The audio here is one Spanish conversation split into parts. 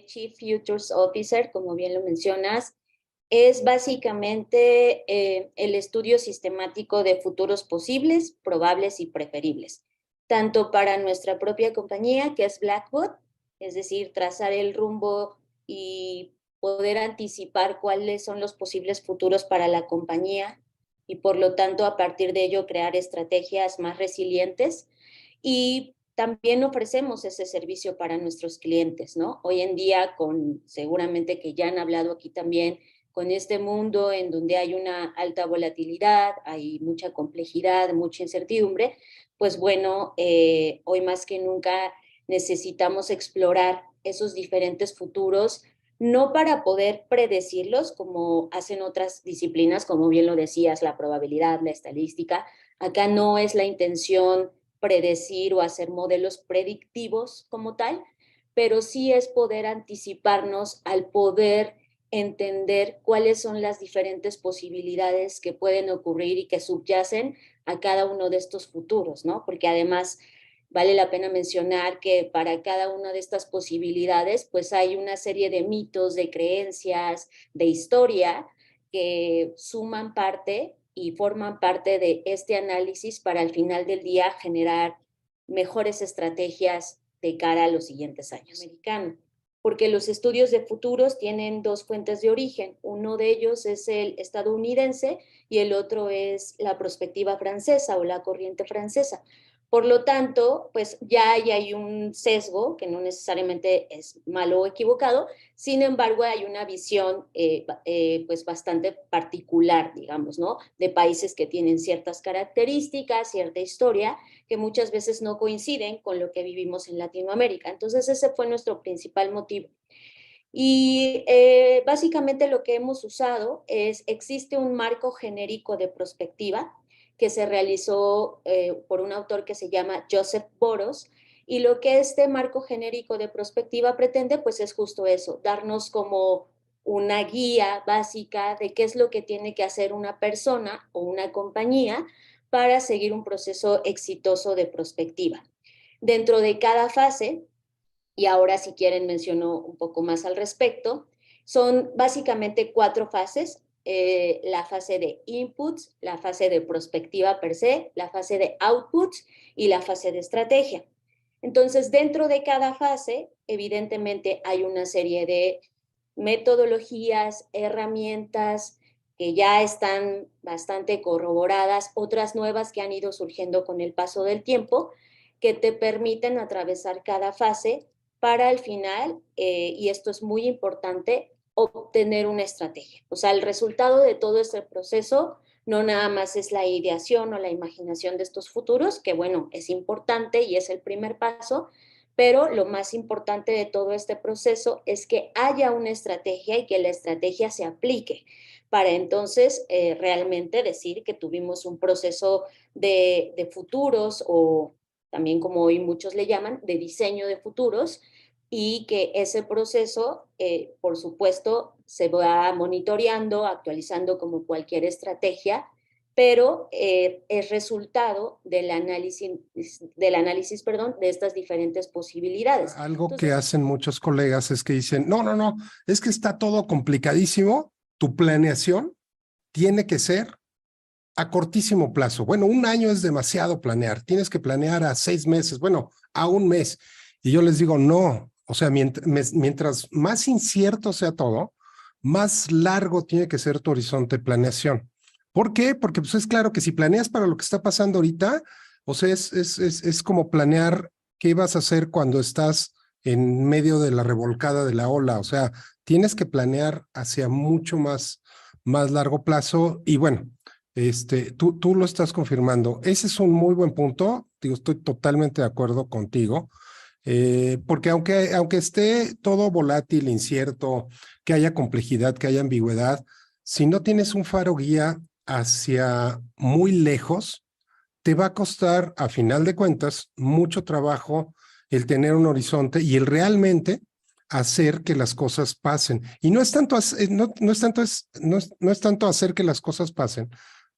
Chief Futures Officer, como bien lo mencionas, es básicamente el estudio sistemático de futuros posibles, probables y preferibles, tanto para nuestra propia compañía, que es Blackbot, es decir, trazar el rumbo y poder anticipar cuáles son los posibles futuros para la compañía y por lo tanto a partir de ello crear estrategias más resilientes, y también ofrecemos ese servicio para nuestros clientes, ¿no? Hoy en día, seguramente que ya han hablado aquí también, con este mundo en donde hay una alta volatilidad, hay mucha complejidad, mucha incertidumbre, pues bueno, hoy más que nunca necesitamos explorar esos diferentes futuros, no para poder predecirlos como hacen otras disciplinas, como bien lo decías, la probabilidad, la estadística. Acá no es la intención predecir o hacer modelos predictivos como tal, pero sí es poder anticiparnos al poder entender cuáles son las diferentes posibilidades que pueden ocurrir y que subyacen a cada uno de estos futuros, ¿no? Porque además vale la pena mencionar que para cada una de estas posibilidades, pues hay una serie de mitos, de creencias, de historia que suman parte y forman parte de este análisis para al final del día generar mejores estrategias de cara a los siguientes años. Americano, porque los estudios de futuros tienen dos fuentes de origen. Uno de ellos es el estadounidense y el otro es la perspectiva francesa o la corriente francesa. Por lo tanto, pues ya hay un sesgo que no necesariamente es malo o equivocado, sin embargo hay una visión pues bastante particular, digamos, ¿no? De países que tienen ciertas características, cierta historia, que muchas veces no coinciden con lo que vivimos en Latinoamérica. Entonces ese fue nuestro principal motivo. Y básicamente lo que hemos usado existe un marco genérico de prospectiva que se realizó por un autor que se llama Joseph Boros, y lo que este marco genérico de prospectiva pretende, pues es justo eso, darnos como una guía básica de qué es lo que tiene que hacer una persona o una compañía para seguir un proceso exitoso de prospectiva. Dentro de cada fase, y ahora si quieren menciono un poco más al respecto, son básicamente 4 fases: la fase de inputs, la fase de prospectiva per se, la fase de outputs y la fase de estrategia. Entonces, dentro de cada fase, evidentemente hay una serie de metodologías, herramientas que ya están bastante corroboradas, otras nuevas que han ido surgiendo con el paso del tiempo, que te permiten atravesar cada fase para al final, y esto es muy importante, obtener una estrategia. O sea, el resultado de todo este proceso no nada más es la ideación o la imaginación de estos futuros, que bueno, es importante y es el primer paso, pero lo más importante de todo este proceso es que haya una estrategia y que la estrategia se aplique para entonces realmente decir que tuvimos un proceso de futuros, o también como hoy muchos le llaman, de diseño de futuros, y que ese proceso, por supuesto, se va monitoreando, actualizando como cualquier estrategia, pero es resultado del análisis, perdón, de estas diferentes posibilidades. Algo que hacen muchos colegas es que dicen, no, es que está todo complicadísimo, tu planeación tiene que ser a cortísimo plazo. Bueno, un año es demasiado planear, tienes que planear a 6 meses, bueno, a un mes. Y yo les digo, no, o sea, mientras más incierto sea todo, más largo tiene que ser tu horizonte de planeación. ¿Por qué? Porque pues es claro que si planeas para lo que está pasando ahorita, o sea, es como planear qué vas a hacer cuando estás en medio de la revolcada de la ola. O sea, tienes que planear hacia mucho más largo plazo. Y bueno, tú lo estás confirmando. Ese es un muy buen punto. Digo, estoy totalmente de acuerdo contigo. Porque aunque esté todo volátil, incierto, que haya complejidad, que haya ambigüedad, si no tienes un faro guía hacia muy lejos, te va a costar, a final de cuentas, mucho trabajo el tener un horizonte y el realmente hacer que las cosas pasen. Y no es tanto, no es tanto hacer que las cosas pasen,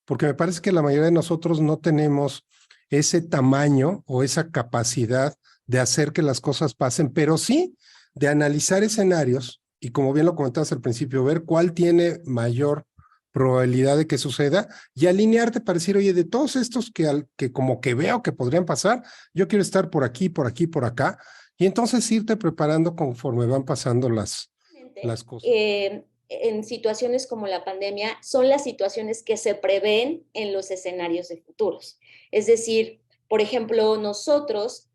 porque me parece que la mayoría de nosotros no tenemos ese tamaño o esa capacidad de hacer que las cosas pasen, pero sí de analizar escenarios y, como bien lo comentabas al principio, ver cuál tiene mayor probabilidad de que suceda y alinearte para decir, oye, de todos estos que como que veo que podrían pasar, yo quiero estar por aquí, por aquí, por acá, y entonces irte preparando conforme van pasando las cosas. En situaciones como la pandemia, son las situaciones que se prevén en los escenarios de futuros. Es decir, por ejemplo, nosotros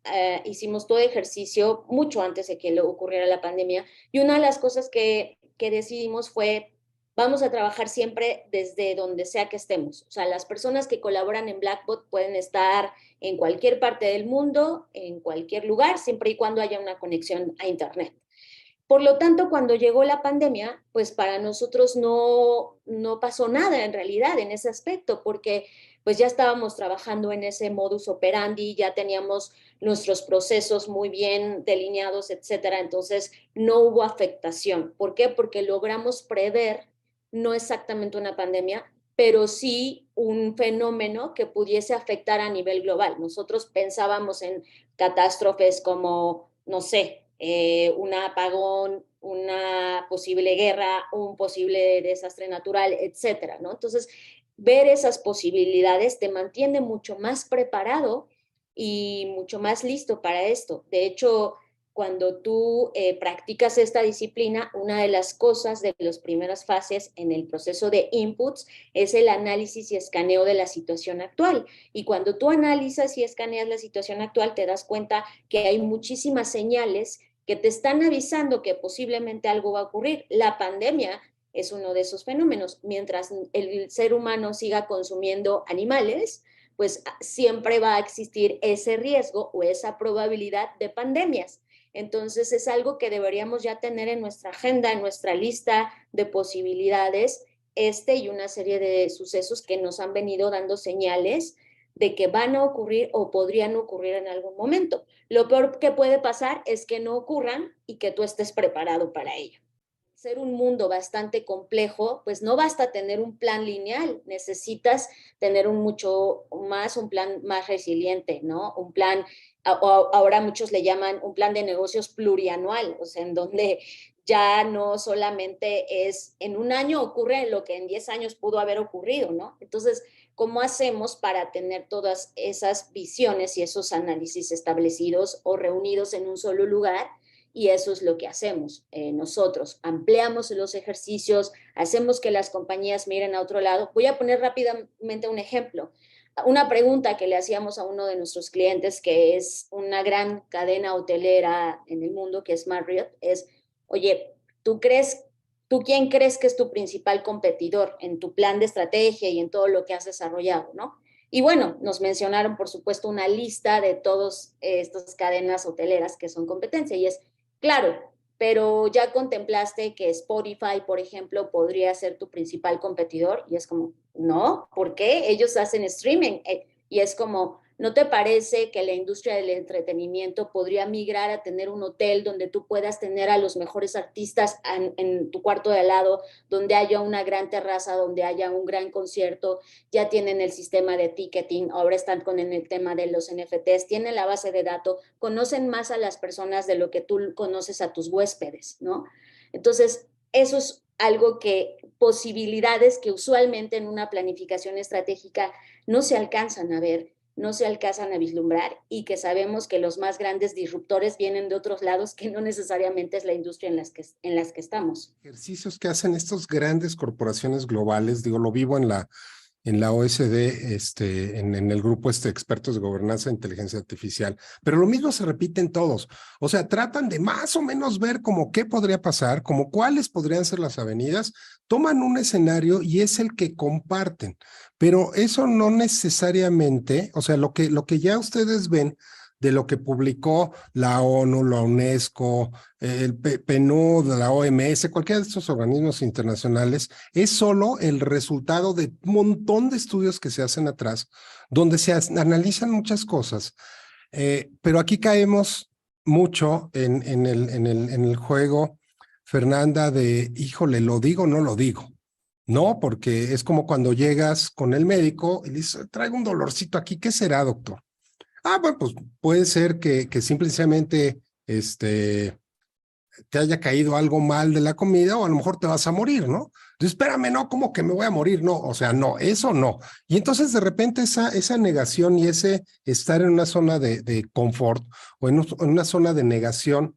hicimos todo ejercicio mucho antes de que le ocurriera la pandemia, y una de las cosas que decidimos fue, vamos a trabajar siempre desde donde sea que estemos. O sea, las personas que colaboran en Blackbot pueden estar en cualquier parte del mundo, en cualquier lugar, siempre y cuando haya una conexión a Internet. Por lo tanto, cuando llegó la pandemia, pues para nosotros no pasó nada en realidad en ese aspecto, porque pues ya estábamos trabajando en ese modus operandi, ya teníamos nuestros procesos muy bien delineados, etcétera. Entonces, no hubo afectación. ¿Por qué? Porque logramos prever no exactamente una pandemia, pero sí un fenómeno que pudiese afectar a nivel global. Nosotros pensábamos en catástrofes como, no sé, un apagón, una posible guerra, un posible desastre natural, etcétera, ¿no? Entonces, ver esas posibilidades te mantiene mucho más preparado y mucho más listo para esto. De hecho, cuando tú practicas esta disciplina, una de las cosas de las primeras fases en el proceso de inputs es el análisis y escaneo de la situación actual. Y cuando tú analizas y escaneas la situación actual, te das cuenta que hay muchísimas señales que te están avisando que posiblemente algo va a ocurrir. La pandemia es uno de esos fenómenos. Mientras el ser humano siga consumiendo animales, pues siempre va a existir ese riesgo o esa probabilidad de pandemias. Entonces es algo que deberíamos ya tener en nuestra agenda, en nuestra lista de posibilidades, y una serie de sucesos que nos han venido dando señales de que van a ocurrir o podrían ocurrir en algún momento. Lo peor que puede pasar es que no ocurran y que tú estés preparado para ello. Ser un mundo bastante complejo, pues no basta tener un plan lineal, necesitas tener un plan más resiliente, ¿no? Un plan, ahora muchos le llaman un plan de negocios plurianual, o sea, en donde ya no solamente es en un año ocurre lo que en 10 años pudo haber ocurrido, ¿no? Entonces, ¿cómo hacemos para tener todas esas visiones y esos análisis establecidos o reunidos en un solo lugar? Y eso es lo que hacemos nosotros. Ampliamos los ejercicios, hacemos que las compañías miren a otro lado. Voy a poner rápidamente un ejemplo. Una pregunta que le hacíamos a uno de nuestros clientes, que es una gran cadena hotelera en el mundo, que es Marriott, es, oye, ¿tú quién crees que es tu principal competidor en tu plan de estrategia y en todo lo que has desarrollado, ¿no? Y bueno, nos mencionaron, por supuesto, una lista de todas estas cadenas hoteleras que son competencia, y es, claro, pero ya contemplaste que Spotify, por ejemplo, podría ser tu principal competidor, y es como, no, ¿por qué? Ellos hacen streaming, y es como, ¿no te parece que la industria del entretenimiento podría migrar a tener un hotel donde tú puedas tener a los mejores artistas en tu cuarto de al lado, donde haya una gran terraza, donde haya un gran concierto? Ya tienen el sistema de ticketing, ahora están con el tema de los NFTs, tienen la base de datos, conocen más a las personas de lo que tú conoces a tus huéspedes, ¿no? Entonces, eso es algo posibilidades que usualmente en una planificación estratégica no se alcanzan a ver, no se alcanzan a vislumbrar, y que sabemos que los más grandes disruptores vienen de otros lados que no necesariamente es la industria en las que estamos. Ejercicios que hacen estas grandes corporaciones globales, digo, lo vivo en la OSD, en el grupo expertos de gobernanza de inteligencia artificial, pero lo mismo se repite en todos. O sea, tratan de más o menos ver como qué podría pasar, como cuáles podrían ser las avenidas, toman un escenario y es el que comparten, pero eso no necesariamente, o sea, lo que ya ustedes ven de lo que publicó la ONU, la UNESCO, el PNUD, la OMS, cualquiera de estos organismos internacionales, es solo el resultado de un montón de estudios que se hacen atrás, donde se analizan muchas cosas. Pero aquí caemos mucho en el juego, Fernanda, de, híjole, ¿lo digo o no lo digo? No, porque es como cuando llegas con el médico y le dices, traigo un dolorcito aquí, ¿qué será, doctor? Ah, bueno, pues puede ser que simplemente te haya caído algo mal de la comida o a lo mejor te vas a morir, ¿no? Entonces, espérame, no, ¿cómo que me voy a morir? No, o sea, no, eso no. Y entonces de repente esa negación y ese estar en una zona de confort o en una zona de negación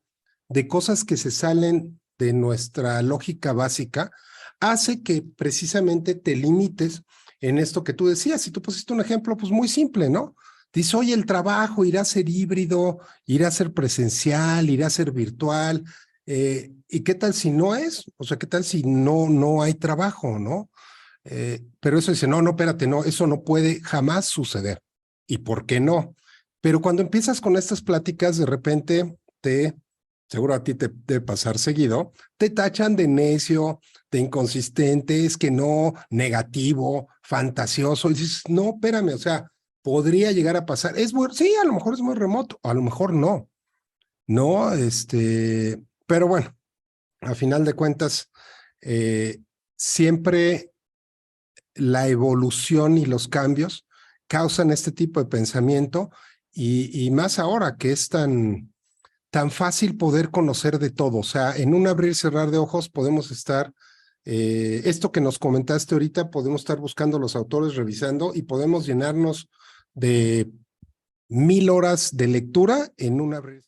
de cosas que se salen de nuestra lógica básica, hace que precisamente te limites en esto que tú decías. Y tú pusiste un ejemplo pues muy simple, ¿no? Dice, oye, el trabajo irá a ser híbrido, irá a ser presencial, irá a ser virtual. ¿Y qué tal si no es? O sea, ¿qué tal si no hay trabajo, no? Pero eso dice, no, espérate, no, eso no puede jamás suceder. ¿Y por qué no? Pero cuando empiezas con estas pláticas, de repente seguro a ti te debe pasar seguido, te tachan de necio, de inconsistente, es que no, negativo, fantasioso, y dices, no, espérame, o sea, podría llegar a pasar. Sí, a lo mejor es muy remoto, a lo mejor no, no, pero bueno, a final de cuentas, siempre la evolución y los cambios causan este tipo de pensamiento y más ahora que es tan fácil poder conocer de todo. O sea, en un abrir y cerrar de ojos podemos estar, esto que nos comentaste ahorita, podemos estar buscando los autores, revisando y podemos llenarnos de 1000 horas de lectura en un abrir.